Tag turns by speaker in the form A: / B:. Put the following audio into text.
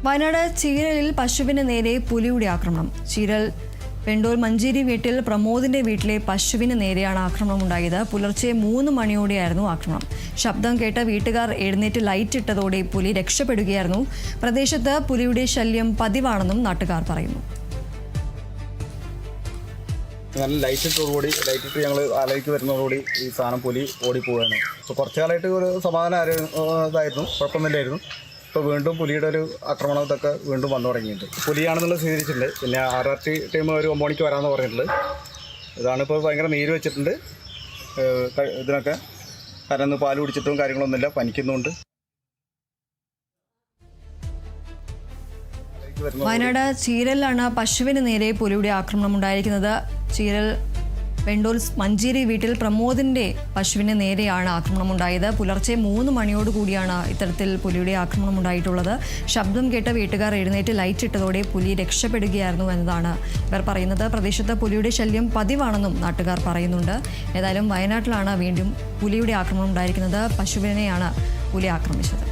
A: വയനാട് ചീരലിൽ പശുവിന് നേരെ പുലിയുടെ ആക്രമണം. ചീരൽ വെണ്ടൂർ മഞ്ചേരി വീട്ടിൽ പ്രമോദിന്റെ വീട്ടിലെ പശുവിന് നേരെയാണ് ആക്രമണം ഉണ്ടായത്. പുലർച്ചെ 3 മണിയോടെയായിരുന്നു ആക്രമണം. ശബ്ദം കേട്ട് വീട്ടുകാർ എഴുന്നേറ്റ് ലൈറ്റ് ഇട്ടതോടെ പുലി രക്ഷപ്പെടുകയായിരുന്നു. പ്രദേശത്ത് പുലിയുടെ ശല്യം പതിവാണെന്നും നാട്ടുകാർ പറയുന്നു.
B: ലൈറ്റ് ഇട്ട് ഞങ്ങൾ ആലയ്ക്ക് വരുന്നതോടുകൂടി ഈ സാധനം പുലി ഓടിപ്പോവുകയാണ്. ഇപ്പോൾ കുറച്ചു കാലമായിട്ട് ഒരു സമാധാനം ഇതായിരുന്നു, കുഴപ്പമൊന്നുമില്ലായിരുന്നു. ഇപ്പോൾ വീണ്ടും പുലിയുടെ ഒരു ആക്രമണം ഇതൊക്കെ വീണ്ടും വന്നു തുടങ്ങിയിട്ടുണ്ട്. പുലിയാണെന്നുള്ളത് സ്വീകരിച്ചിട്ടുണ്ട്. പിന്നെ RRT ടീം ഒരു 9 മണിക്ക് വരാമെന്ന് പറഞ്ഞിട്ടുണ്ട്. ഇതാണിപ്പോൾ ഭയങ്കര നീര് വെച്ചിട്ടുണ്ട് ഇതിനൊക്കെ. കാരണം പാല് കുടിച്ചിട്ടും കാര്യങ്ങളൊന്നുമില്ല, പനിക്കുന്നുണ്ട്.
A: വയനാട് ചീരലിലാണ് പശുവിന് നേരെ പുലിയുടെ ആക്രമണം ഉണ്ടായിരിക്കുന്നത്. ചീരൽ വെണ്ടൂർ മഞ്ചേരി വീട്ടിൽ പ്രമോദിന്റെ പശുവിന് നേരെയാണ് ആക്രമണം ഉണ്ടായത്. പുലർച്ചെ 3 മണിയോടുകൂടിയാണ് ഇത്തരത്തിൽ പുലിയുടെ ആക്രമണം ഉണ്ടായിട്ടുള്ളത്. ശബ്ദം കേട്ട വീട്ടുകാർ എഴുന്നേറ്റ് ലൈറ്റ് ഇട്ടതോടെ പുലി രക്ഷപ്പെടുകയായിരുന്നു എന്നതാണ് ഇവർ പറയുന്നത്. പ്രദേശത്ത് പുലിയുടെ ശല്യം പതിവാണെന്നും നാട്ടുകാർ പറയുന്നുണ്ട്. ഏതായാലും വയനാട്ടിലാണ് വീണ്ടും പുലിയുടെ ആക്രമണം ഉണ്ടായിരിക്കുന്നത്. പശുവിനെയാണ് പുലി ആക്രമിച്ചത്.